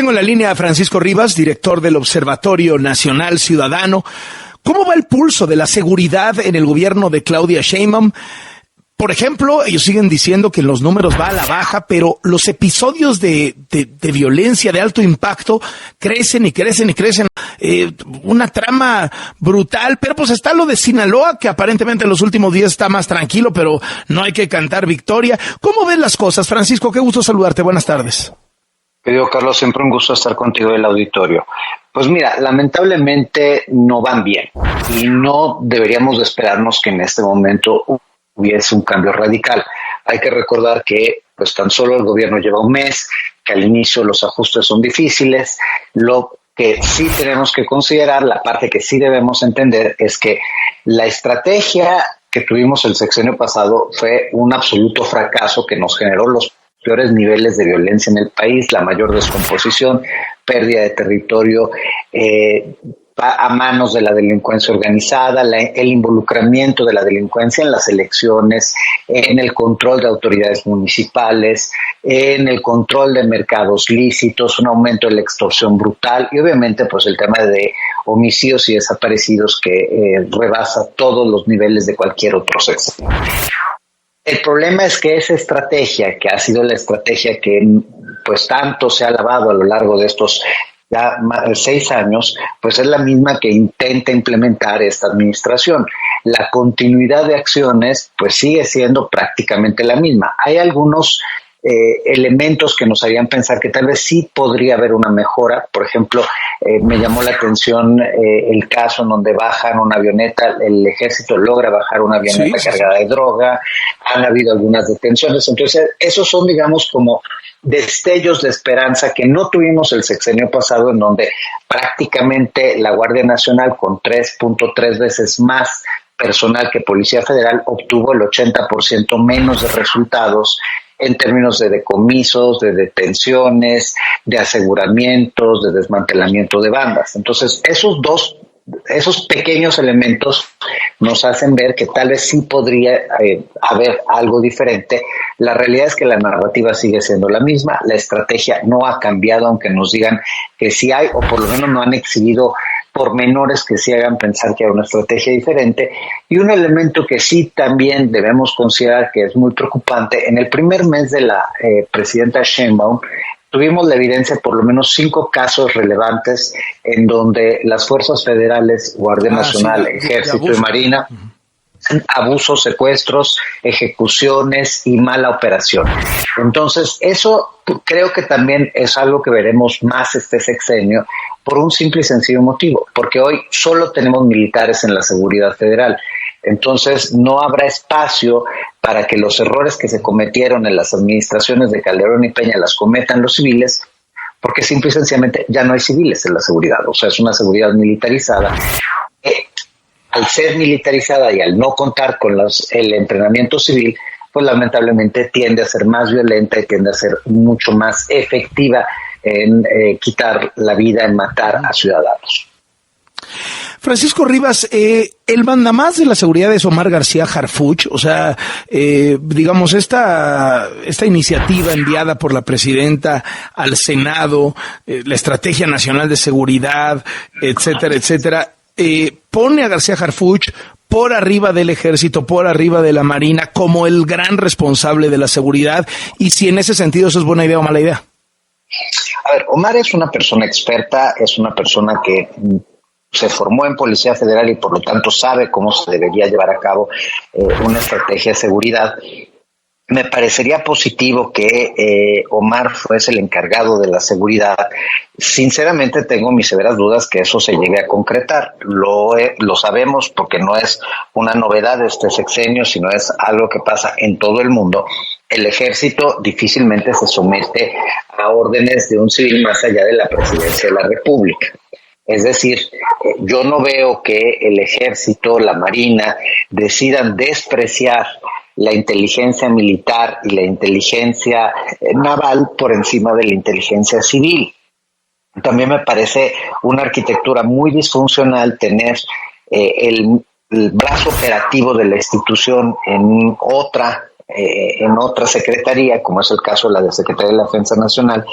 Tengo en la línea a Francisco Rivas, director del Observatorio Nacional Ciudadano. ¿Cómo va el pulso de la seguridad en el gobierno de Claudia Sheinbaum? Por ejemplo, ellos siguen diciendo que los números va a la baja, pero los episodios de violencia de alto impacto crecen y crecen y crecen. Una trama brutal, pero pues está lo de Sinaloa, que aparentemente en los últimos días está más tranquilo, pero no hay que cantar victoria. ¿Cómo ven las cosas, Francisco? Qué gusto saludarte. Buenas tardes. Querido Carlos, siempre un gusto estar contigo en el auditorio. Pues mira, lamentablemente no van bien y no deberíamos de esperarnos que en este momento hubiese un cambio radical. Hay que recordar que pues tan solo el gobierno lleva un mes, que al inicio los ajustes son difíciles. Lo que sí tenemos que considerar, la parte que sí debemos entender, es que la estrategia que tuvimos el sexenio pasado fue un absoluto fracaso que nos generó los peores niveles de violencia en el país, la mayor descomposición, pérdida de territorio a manos de la delincuencia organizada, el involucramiento de la delincuencia en las elecciones, en el control de autoridades municipales, en el control de mercados lícitos, un aumento de la extorsión brutal y obviamente pues el tema de homicidios y desaparecidos que rebasa todos los niveles de cualquier otro sexenio. El problema es que esa estrategia, que ha sido la estrategia que pues tanto se ha alabado a lo largo de estos ya 6 años, pues es la misma que intenta implementar esta administración. La continuidad de acciones pues sigue siendo prácticamente la misma. Hay algunos elementos que nos harían pensar que tal vez sí podría haber una mejora. Por ejemplo, me llamó la atención el caso en donde bajan una avioneta, el ejército logra bajar una avioneta cargada de droga, han habido algunas detenciones, entonces esos son, digamos, como destellos de esperanza que no tuvimos el sexenio pasado, en donde prácticamente la Guardia Nacional, con 3.3 veces más personal que Policía Federal, obtuvo el 80% menos de resultados en términos de decomisos, de detenciones, de aseguramientos, de desmantelamiento de bandas. Entonces, esos pequeños elementos nos hacen ver que tal vez sí podría haber algo diferente. La realidad es que la narrativa sigue siendo la misma, la estrategia no ha cambiado, aunque nos digan que sí hay, o por lo menos no han exhibido pormenores que sí hagan pensar que hay una estrategia diferente. Y un elemento que sí también debemos considerar que es muy preocupante: en el primer mes de la presidenta Sheinbaum tuvimos la evidencia de por lo menos 5 casos relevantes en donde las fuerzas federales, Guardia Nacional, Ejército y Marina, abusos, secuestros, ejecuciones y mala operación. Entonces, eso creo que también es algo que veremos más este sexenio, por un simple y sencillo motivo, porque hoy solo tenemos militares en la seguridad federal. Entonces no habrá espacio para que los errores que se cometieron en las administraciones de Calderón y Peña las cometan los civiles, porque simple y sencillamente ya no hay civiles en la seguridad. O sea, es una seguridad militarizada. Al ser militarizada y al no contar con el entrenamiento civil, pues lamentablemente tiende a ser más violenta y tiende a ser mucho más efectiva en quitar la vida, en matar a ciudadanos. Francisco Rivas, el mandamás de la seguridad es Omar García Harfuch. O sea, digamos, esta iniciativa enviada por la presidenta al Senado, la Estrategia Nacional de Seguridad, etcétera, etcétera, pone a García Harfuch por arriba del Ejército, por arriba de la Marina, como el gran responsable de la seguridad. Y si en ese sentido eso es buena idea o mala idea. A ver, Omar es una persona experta, es una persona que se formó en Policía Federal y por lo tanto sabe cómo se debería llevar a cabo una estrategia de seguridad. Me parecería positivo que Omar fuese el encargado de la seguridad. Sinceramente tengo mis severas dudas que eso se llegue a concretar. Lo sabemos porque no es una novedad de este sexenio, sino es algo que pasa en todo el mundo. El ejército difícilmente se somete a órdenes de un civil más allá de la presidencia de la República. Es decir, yo no veo que el ejército, la marina, decidan despreciar la inteligencia militar y la inteligencia naval por encima de la inteligencia civil. También me parece una arquitectura muy disfuncional tener el brazo operativo de la institución en otra secretaría, como es el caso de la de Secretaría de la Defensa Nacional,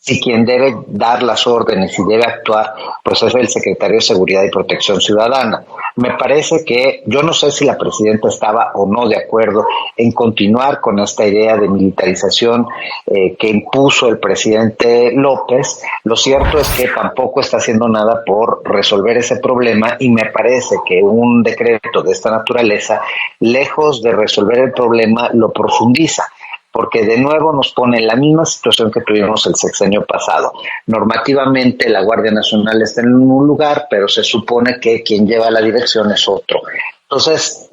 si quien debe dar las órdenes y debe actuar, pues es el secretario de Seguridad y Protección Ciudadana. Me parece que, yo no sé si la presidenta estaba o no de acuerdo en continuar con esta idea de militarización que impuso el presidente López. Lo cierto es que tampoco está haciendo nada por resolver ese problema, y me parece que un decreto de esta naturaleza, lejos de resolver el problema, lo profundiza, porque de nuevo nos pone en la misma situación que tuvimos el sexenio pasado. Normativamente la Guardia Nacional está en un lugar, pero se supone que quien lleva la dirección es otro. Entonces,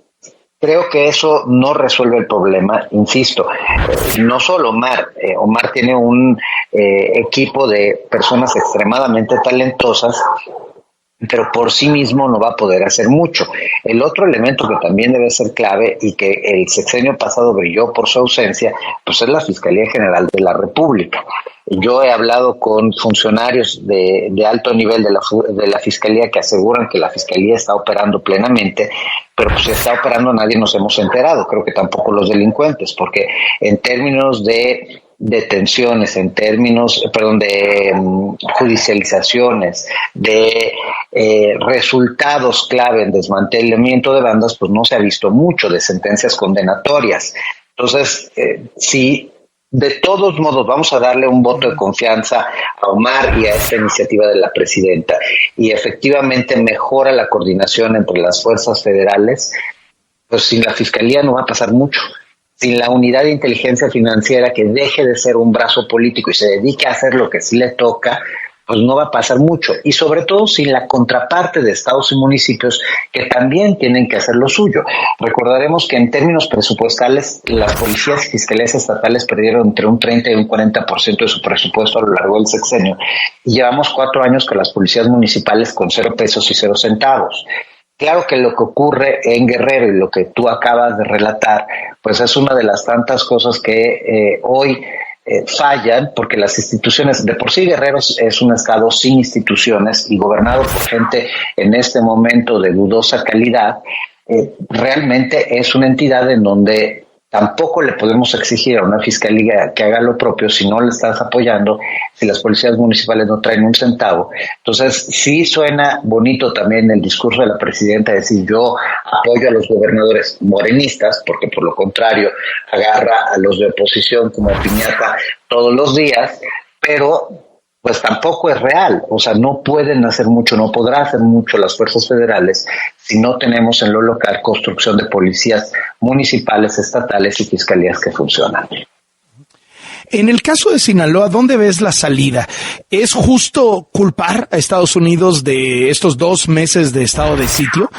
creo que eso no resuelve el problema. Insisto, no solo Omar tiene un equipo de personas extremadamente talentosas, pero por sí mismo no va a poder hacer mucho. El otro elemento que también debe ser clave y que el sexenio pasado brilló por su ausencia, pues es la Fiscalía General de la República. Yo he hablado con funcionarios de alto nivel de la Fiscalía que aseguran que la Fiscalía está operando plenamente, pero pues si está operando nadie nos hemos enterado, creo que tampoco los delincuentes, porque en términos de detenciones, en términos, de judicializaciones, de resultados clave en desmantelamiento de bandas, pues no se ha visto mucho, de sentencias condenatorias. Entonces, si de todos modos vamos a darle un voto de confianza a Omar y a esta iniciativa de la presidenta, y efectivamente mejora la coordinación entre las fuerzas federales, pues sin la Fiscalía no va a pasar mucho. Sin la unidad de inteligencia financiera, que deje de ser un brazo político y se dedique a hacer lo que sí le toca, pues no va a pasar mucho. Y sobre todo sin la contraparte de estados y municipios, que también tienen que hacer lo suyo. Recordaremos que en términos presupuestales, las policías y fiscalías estatales perdieron entre un 30 y un 40% de su presupuesto a lo largo del sexenio. Y llevamos 4 años con las policías municipales con 0 pesos y 0 centavos. Claro que lo que ocurre en Guerrero y lo que tú acabas de relatar, pues es una de las tantas cosas que hoy fallan, porque las instituciones, de por sí Guerrero es un estado sin instituciones y gobernado por gente en este momento de dudosa calidad. Realmente es una entidad en donde tampoco le podemos exigir a una fiscalía que haga lo propio si no le estás apoyando, si las policías municipales no traen un centavo. Entonces, sí suena bonito también el discurso de la presidenta, decir yo apoyo a los gobernadores morenistas, porque por lo contrario agarra a los de oposición como piñata todos los días, pero pues tampoco es real. O sea, no pueden hacer mucho, no podrá hacer mucho las fuerzas federales si no tenemos en lo local construcción de policías municipales, estatales y fiscalías que funcionan. En el caso de Sinaloa, ¿dónde ves la salida? ¿Es justo culpar a Estados Unidos de estos 2 meses de estado de sitio?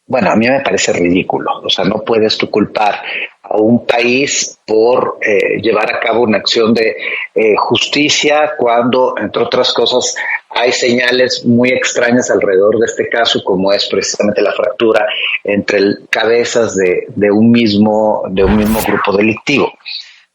Bueno, a mí me parece ridículo. O sea, no puedes tú culpar a un país por llevar a cabo una acción de justicia cuando, entre otras cosas, hay señales muy extrañas alrededor de este caso, como es precisamente la fractura entre cabezas de un mismo grupo delictivo.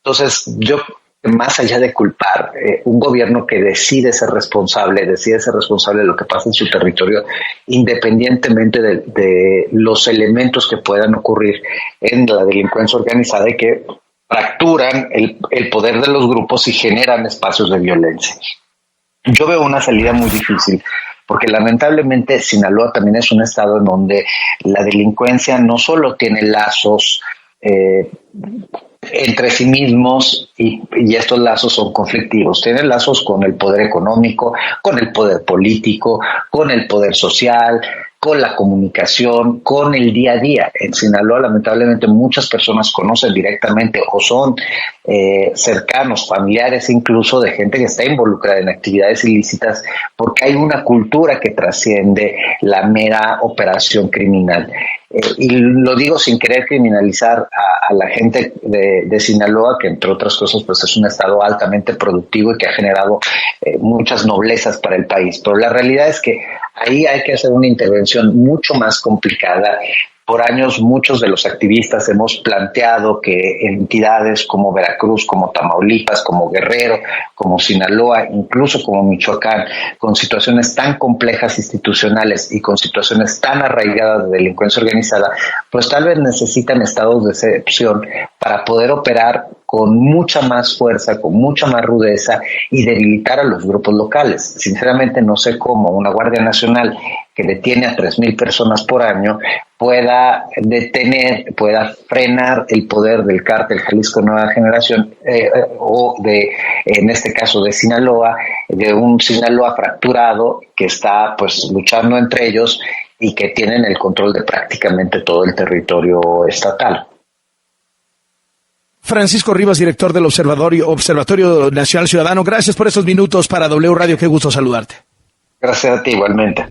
Entonces, yo, más allá de culpar, un gobierno que decide ser responsable de lo que pasa en su territorio, independientemente de los elementos que puedan ocurrir en la delincuencia organizada y que fracturan el poder de los grupos y generan espacios de violencia. Yo veo una salida muy difícil, porque lamentablemente Sinaloa también es un estado en donde la delincuencia no solo tiene lazos entre sí mismos y estos lazos son conflictivos. Tienen lazos con el poder económico, con el poder político, con el poder social, con la comunicación, con el día a día. En Sinaloa, lamentablemente, muchas personas conocen directamente o son cercanos, familiares incluso, de gente que está involucrada en actividades ilícitas, porque hay una cultura que trasciende la mera operación criminal. Y lo digo sin querer criminalizar a la gente de Sinaloa, que entre otras cosas pues es un estado altamente productivo y que ha generado muchas noblezas para el país. Pero la realidad es que ahí hay que hacer una intervención mucho más complicada, Por años muchos de los activistas hemos planteado que entidades como Veracruz, como Tamaulipas, como Guerrero, como Sinaloa, incluso como Michoacán, con situaciones tan complejas institucionales y con situaciones tan arraigadas de delincuencia organizada, pues tal vez necesitan estados de excepción para poder operar con mucha más fuerza, con mucha más rudeza y debilitar a los grupos locales. Sinceramente no sé cómo una Guardia Nacional que detiene a 3,000 personas por año pueda detener, pueda frenar el poder del cártel Jalisco Nueva Generación o de, en este caso de Sinaloa, de un Sinaloa fracturado que está pues luchando entre ellos y que tienen el control de prácticamente todo el territorio estatal. Francisco Rivas, director del Observatorio Nacional Ciudadano, gracias por estos minutos para W Radio, qué gusto saludarte. Gracias a ti igualmente.